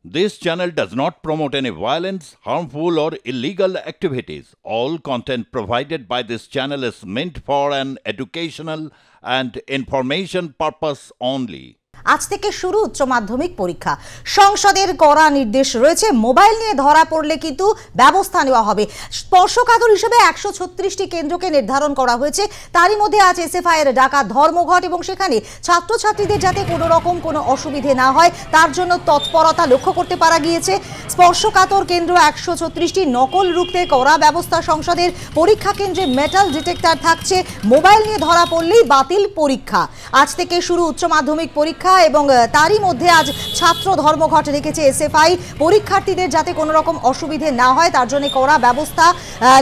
This channel does not promote any violence, harmful, or illegal activities. All content provided by this channel is meant for an educational and information purpose only. আজ থেকে শুরু উচ্চ মাধ্যমিক পরীক্ষা। সংসদের কড়া নির্দেশ রয়েছে, মোবাইল নিয়ে ধরা পড়লে কিন্তু ব্যবস্থা নেওয়া হবে। স্পর্শকাতর হিসেবে 136টি কেন্দ্রকে নির্ধারণ করা হয়েছে। তারই মধ্যে আজ এসএফআই এর ডাকা ধর্মঘট এবং সেখানে ছাত্রছাত্রীদের যাতে কোনো রকম কোনো অসুবিধে না হয় তার জন্য তৎপরতা লক্ষ্য করতে পারা গিয়েছে। স্পর্শকাতর কেন্দ্র 136টি, নকল রুখতে কড়া ব্যবস্থা। সংসদের পরীক্ষা কেন্দ্রে মেটাল ডিটেক্টর থাকছে, মোবাইল নিয়ে ধরা পড়লেই বাতিল পরীক্ষা। আজ থেকে শুরু উচ্চ মাধ্যমিক পরীক্ষা এবং তারই মধ্যে আজ ছাত্র ধর্মঘট রেখেছে এসএফআই। পরীক্ষার্থীদের যাতে কোনো রকম অসুবিধে না হয় তার জন্য কড়া ব্যবস্থা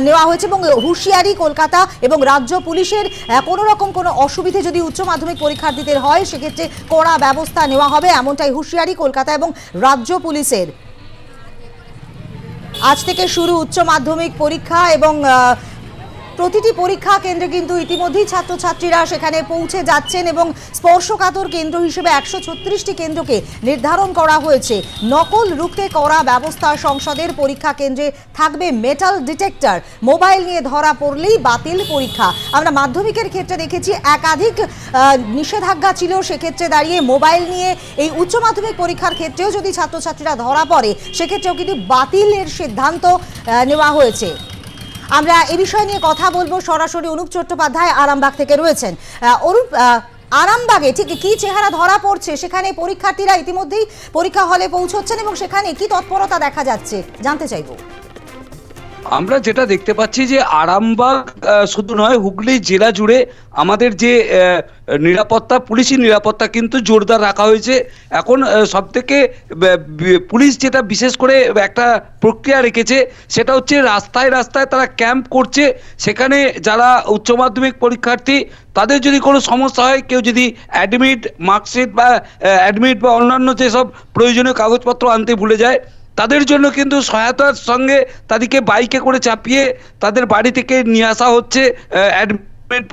নেওয়া হয়েছে এবং হুঁশিয়ারি কলকাতা এবং রাজ্য পুলিশের কোনো রকম কোনো অসুবিধে যদি উচ্চ মাধ্যমিক পরীক্ষার্থীদের হয় সেক্ষেত্রে কড়া ব্যবস্থা নেওয়া হবে, এমনটাই হুঁশিয়ারি কলকাতা এবং রাজ্য পুলিশের। আজ থেকে শুরু উচ্চ মাধ্যমিক পরীক্ষা এবং প্রতিটি পরীক্ষা কেন্দ্রে কিন্তু ইতিমধ্যেই ছাত্রছাত্রীরা সেখানে পৌঁছে যাচ্ছেন এবং স্পর্শকাতর কেন্দ্র হিসেবে 136টি কেন্দ্রকে নির্ধারণ করা হয়েছে। নকল রুখতে কড়া ব্যবস্থা। সংসদের পরীক্ষা কেন্দ্রে থাকবে মেটাল ডিটেক্টর, মোবাইল নিয়ে ধরা পড়লেই বাতিল পরীক্ষা। আমরা মাধ্যমিকের ক্ষেত্রে দেখেছি একাধিক নিষেধাজ্ঞা ছিল, সেক্ষেত্রে দাঁড়িয়ে মোবাইল নিয়ে এই উচ্চ মাধ্যমিক পরীক্ষার ক্ষেত্রেও যদি ছাত্রছাত্রীরা ধরা পড়ে সেক্ষেত্রেও কিন্তু বাতিলের সিদ্ধান্ত নেওয়া হয়েছে। আমরা এই বিষয় নিয়ে কথা বলবো, সরাসরি অনুপ চট্টোপাধ্যায় আরামবাগ থেকে রয়েছেন। অনুপ, আরামবাগে ঠিক কি চেহারা ধরা পড়ছে? সেখানে পরীক্ষার্থীরা ইতিমধ্যেই পরীক্ষা হলে পৌঁছচ্ছেন এবং সেখানে কি তৎপরতা দেখা যাচ্ছে জানতে চাইবো। আমরা যেটা দেখতে পাচ্ছি যে আরামবাগ শুধু নয়, হুগলি জেলা জুড়ে আমাদের যে নিরাপত্তা, পুলিশি নিরাপত্তা কিন্তু জোরদার রাখা হয়েছে। এখন সবথেকে পুলিশ যেটা বিশেষ করে একটা প্রক্রিয়া রেখেছে সেটা হচ্ছে রাস্তায় রাস্তায় তারা ক্যাম্প করছে। সেখানে যারা উচ্চ মাধ্যমিক পরীক্ষার্থী তাদের যদি কোনো সমস্যা হয়, কেউ যদি অ্যাডমিট মার্কশিট বা অন্যান্য যেসব প্রয়োজনীয় কাগজপত্র আনতে ভুলে যায় তাদের জন্য কিন্তু সহায়তার সঙ্গে তাদেরকে বাইকে করে চাপিয়ে তাদের বাড়ি থেকে নিয়ে আসা হচ্ছে,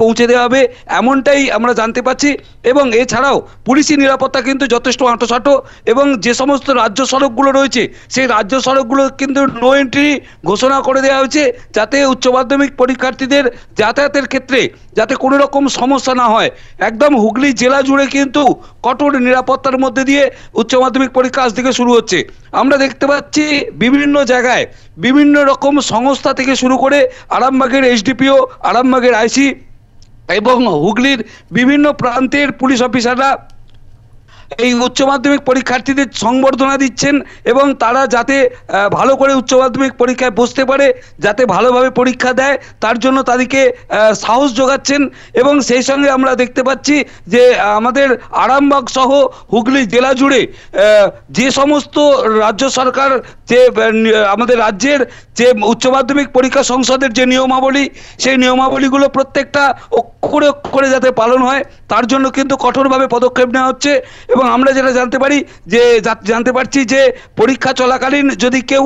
পৌঁছে দেওয়া হবে, এমনটাই আমরা জানতে পাচ্ছি। এবং এছাড়াও পুলিশি নিরাপত্তা কিন্তু যথেষ্ট আঁটোসাঁটো এবং যে সমস্ত রাজ্য সড়কগুলো রয়েছে সেই রাজ্য সড়কগুলো কিন্তু নো এন্ট্রি ঘোষণা করে দেওয়া হয়েছে, যাতে উচ্চ মাধ্যমিক পরীক্ষার্থীদের যাতায়াতের ক্ষেত্রে যাতে কোনো রকম সমস্যা না হয়। একদম হুগলি জেলা জুড়ে কিন্তু কঠোর নিরাপত্তার মধ্যে দিয়ে উচ্চ মাধ্যমিক পরীক্ষা আজ থেকে শুরু হচ্ছে। আমরা দেখতে পাচ্ছি বিভিন্ন জায়গায় বিভিন্ন রকম সংস্থা থেকে শুরু করে আরামবাগের এসডিপিও, আরামবাগের আইসি এবং হুগলির বিভিন্ন প্রান্তের পুলিশ অফিসাররা এই উচ্চ মাধ্যমিক পরীক্ষার্থীদের সংবর্ধনা দিচ্ছেন এবং তারা যাতে ভালো করে উচ্চ মাধ্যমিক পরীক্ষায় বসতে পারে, যাতে ভালোভাবে পরীক্ষা দেয় তার জন্য তাদেরকে সাহস যোগাচ্ছেন। এবং সেই সঙ্গে আমরা দেখতে পাচ্ছি যে আমাদের আরামবাগ সহ হুগলি জেলা জুড়ে যে সমস্ত রাজ্য সরকার যে আমাদের রাজ্যের যে উচ্চ মাধ্যমিক পরীক্ষা সংসদের যে নিয়মাবলী সেই নিয়মাবলীগুলো প্রত্যেকটা অক্ষরে অক্ষরে যাতে পালন হয় তার জন্য কিন্তু কঠোরভাবে পদক্ষেপ নেওয়া হচ্ছে। এবং আমরা যেটা জানতে পারছি যে পরীক্ষা চলাকালীন যদি কেউ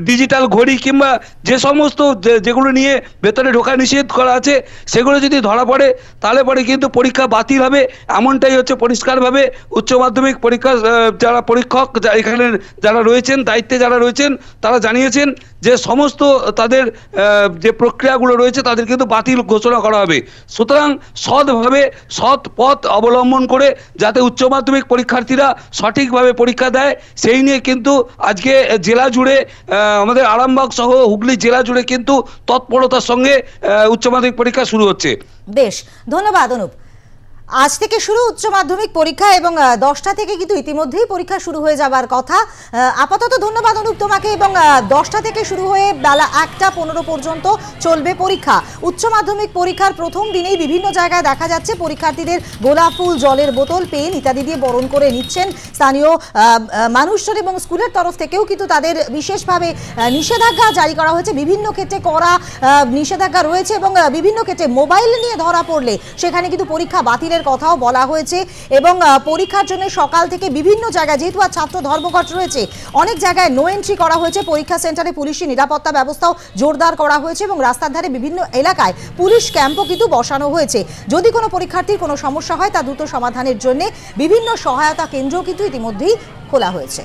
ডিজিটাল ঘড়ি কিংবা যে সমস্ত যেগুলো নিয়ে ভেতরে ঢোকা নিষেধ করা আছে সেগুলো যদি ধরা পড়ে তাহলে পরে কিন্তু পরীক্ষা বাতিল হবে, এমনটাই হচ্ছে পরিষ্কারভাবে উচ্চ মাধ্যমিক পরীক্ষা যারা পরীক্ষক এখানে যারা রয়েছেন, দায়িত্বে যারা রয়েছেন তারা জানিয়েছেন যে সমস্ত তাদের যে প্রক্রিয়াগুলো রয়েছে তাদের কিন্তু বাতিল ঘোষণা করা হবে। সুতরাং সৎভাবে সৎ পথ অবলম্বন করে যাতে উচ্চ মাধ্যমিক পরীক্ষার্থীরা সঠিকভাবে পরীক্ষা দেয় সেই নিয়ে কিন্তু আজকে জেলা জুড়ে আমাদের আরামবাগ সহ হুগলি জেলা জুড়ে কিন্তু তৎপরতার সঙ্গে উচ্চ মাধ্যমিক পরীক্ষা শুরু হচ্ছে। বেশ, ধন্যবাদ অনুপ। আজ থেকে শুরু উচ্চ মাধ্যমিক পরীক্ষা এবং 10টা থেকে কিন্তু ইতিমধ্যেই পরীক্ষা শুরু হয়ে যাবার কথা। আপাতত ধন্যবাদ অনুপ তোমাকে। এবং 10টা থেকে শুরু হয়ে বেলা 1টা 15 পর্যন্ত চলবে পরীক্ষা। উচ্চ মাধ্যমিক পরীক্ষার প্রথম দিনেই বিভিন্ন জায়গায় দেখা যাচ্ছে পরীক্ষার্থীদের গোলাপ ফুল, জলের বোতল, পেন ইত্যাদি দিয়ে বরণ করে নিচ্ছেন স্থানীয় মানুষজন এবং স্কুলের তরফ থেকেও কিন্তু তাদের বিশেষভাবে নিষেধাজ্ঞা জারি করা হয়েছে। বিভিন্ন ক্ষেত্রে কড়া নিষেধাজ্ঞা রয়েছে এবং বিভিন্ন ক্ষেত্রে মোবাইল নিয়ে ধরা পড়লে সেখানে কিন্তু পরীক্ষা বাতিলের কথাও বলা হয়েছে। এবং পরীক্ষার জন্য সকাল থেকে বিভিন্ন জায়গায়, যেহেতু আজ ছাত্র ধর্মঘট রয়েছে, অনেক জায়গায় নো এন্ট্রি করা হয়েছে। পরীক্ষা সেন্টারে পুলিশি নিরাপত্তা ব্যবস্থাও জোরদার করা হয়েছে এবং রাস্তার ধারে বিভিন্ন এলাকায় পুলিশ ক্যাম্পও কিন্তু বসানো হয়েছে। যদি কোনো পরীক্ষার্থীর কোনো সমস্যা হয় তা দ্রুত সমাধানের জন্য বিভিন্ন সহায়তা কেন্দ্র কিন্তু ইতিমধ্যেই খোলা হয়েছে।